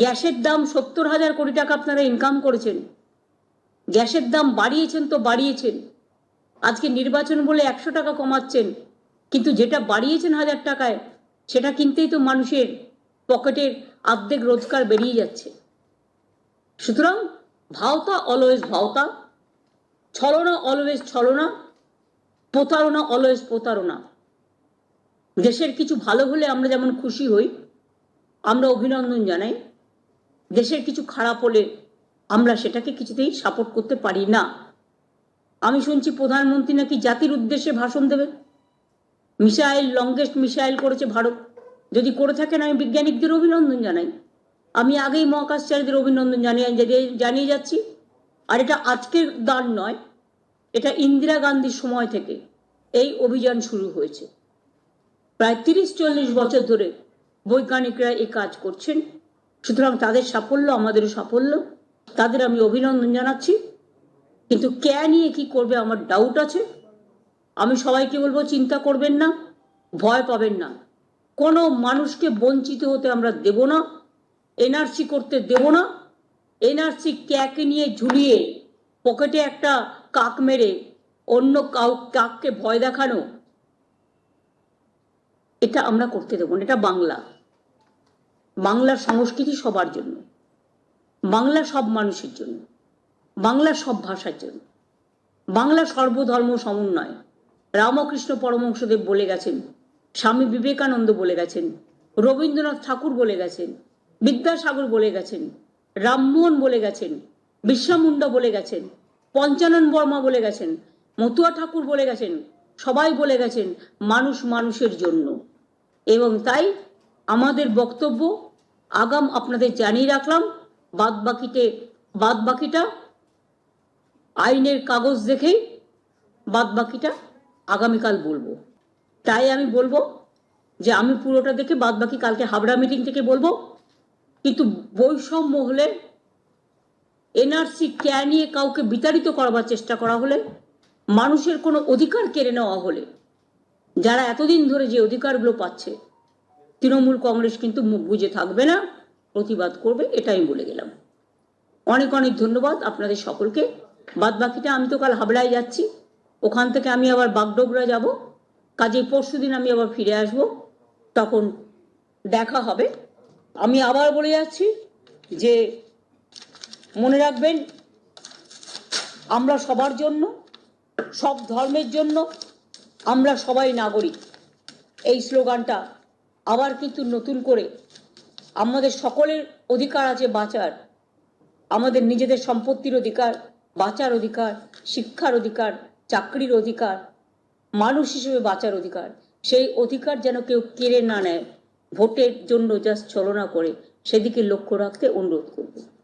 গ্যাসের দাম 70,000 কোটি টাকা আপনারা ইনকাম করেছেন, গ্যাসের দাম বাড়িয়েছেন তো বাড়িয়েছেন, আজকে নির্বাচন বলে 100 টাকা কমাচ্ছেন, কিন্তু যেটা বাড়িয়েছেন 1000 টাকায় সেটা কিনতেই তো মানুষের পকেটের অর্ধেক রোজগার বেরিয়ে যাচ্ছে। সুতরাং ভাওতা অলওয়েজ ভাওতা, ছলনা অলওয়েজ ছলনা, প্রতারণা অলওয়েজ প্রতারণা। দেশের কিছু ভালো হলে আমরা যেমন খুশি হই, আমরা অভিনন্দন জানাই, দেশের কিছু খারাপ হলে আমরা সেটাকে কিছুতেই সাপোর্ট করতে পারি না। আমি শুনছি প্রধানমন্ত্রী নাকি জাতির উদ্দেশ্যে ভাষণ দেবেন, মিসাইল, লংগেস্ট মিসাইল করেছে ভারত। যদি করে থাকেন আমি বিজ্ঞানিকদের অভিনন্দন জানাই, আমি আগেই মহাকাশচারীদের অভিনন্দন জানিয়ে যাচ্ছি। আর এটা আজকের দান নয়, এটা ইন্দিরা গান্ধীর সময় থেকে এই অভিযান শুরু হয়েছে। প্রায় 30-40 বছর ধরে বৈজ্ঞানিকরা এই কাজ করছেন। সুতরাং তাদের সাফল্য আমাদেরও সাফল্য, তাদের আমি অভিনন্দন জানাচ্ছি। কিন্তু কে নিয়ে কি করবে আমার ডাউট আছে। আমি সবাইকে বলবো চিন্তা করবেন না, ভয় পাবেন না, কোনো মানুষকে বঞ্চিত হতে আমরা দেব না, এনআরসি করতে দেব না। এনআরসি ক্যাকে নিয়ে ঝুলিয়ে পকেটে একটা কাক মেরে অন্য কাককে ভয় দেখানো, এটা আমরা করতে দেব না। এটা বাংলা, বাংলার সংস্কৃতি সবার জন্য, বাংলা সব মানুষের জন্য, বাংলা সব ভাষার জন্য, বাংলা সর্বধর্ম সমন্বয়। রামকৃষ্ণ পরমহংসদেব বলে গেছেন, স্বামী বিবেকানন্দ বলে গেছেন, রবীন্দ্রনাথ ঠাকুর বলে গেছেন, বিদ্যাসাগর বলে গেছেন, রামমোহন বলে গেছেন, বিরসা মুন্ডা বলে গেছেন, পঞ্চানন বর্মা বলে গেছেন, মতুয়া ঠাকুর বলে গেছেন, সবাই বলে গেছেন মানুষ মানুষের জন্য। এবং তাই আমাদের বক্তব্য আগাম আপনাদের জানিয়ে রাখলাম, বাদবাকিটা আইনের কাগজ দেখেই বাদবাকিটা আগামীকাল বলবো। তাই আমি বলবো যে আমি পুরোটা দেখে বাদবাকি কালকে হাবড়া মিটিং থেকে বলবো। কিন্তু বৈষম্য হলে, এনআরসি ক্যা নিয়ে কাউকে বিতাড়িত করবার চেষ্টা করা হলে, মানুষের কোনো অধিকার কেড়ে নেওয়া হলে, যারা এতদিন ধরে যে অধিকারগুলো পাচ্ছে, তৃণমূল কংগ্রেস কিন্তু মুখ বুজে থাকবে না, প্রতিবাদ করবে। এটা আমি বলে গেলাম। অনেক অনেক ধন্যবাদ আপনাদের সকলকে। বাদবাকিটা আমি তো কাল হাবড়ায় যাচ্ছি, ওখান থেকে আমি আবার বাগডোগরা যাব, কাজেই পরশুদিন আমি আবার ফিরে আসব, তখন দেখা হবে। আমি আবার বলে যাচ্ছি যে মনে রাখবেন, আমরা সবার জন্য, সব ধর্মের জন্য, আমরা সবাই নাগরিক। এই স্লোগানটা আবার কিন্তু নতুন করে, আমাদের সকলের অধিকার আছে বাঁচার, আমাদের নিজেদের সম্পত্তির অধিকার, বাঁচার অধিকার, শিক্ষার অধিকার, চাকরির অধিকার, মানুষ হিসেবে বাঁচার অধিকার। সেই অধিকার যেন কেউ কেড়ে না নেয় ভোটের জন্য জাস্ট ছলনা করে, সেদিকে লক্ষ্য রাখতে অনুরোধ করব।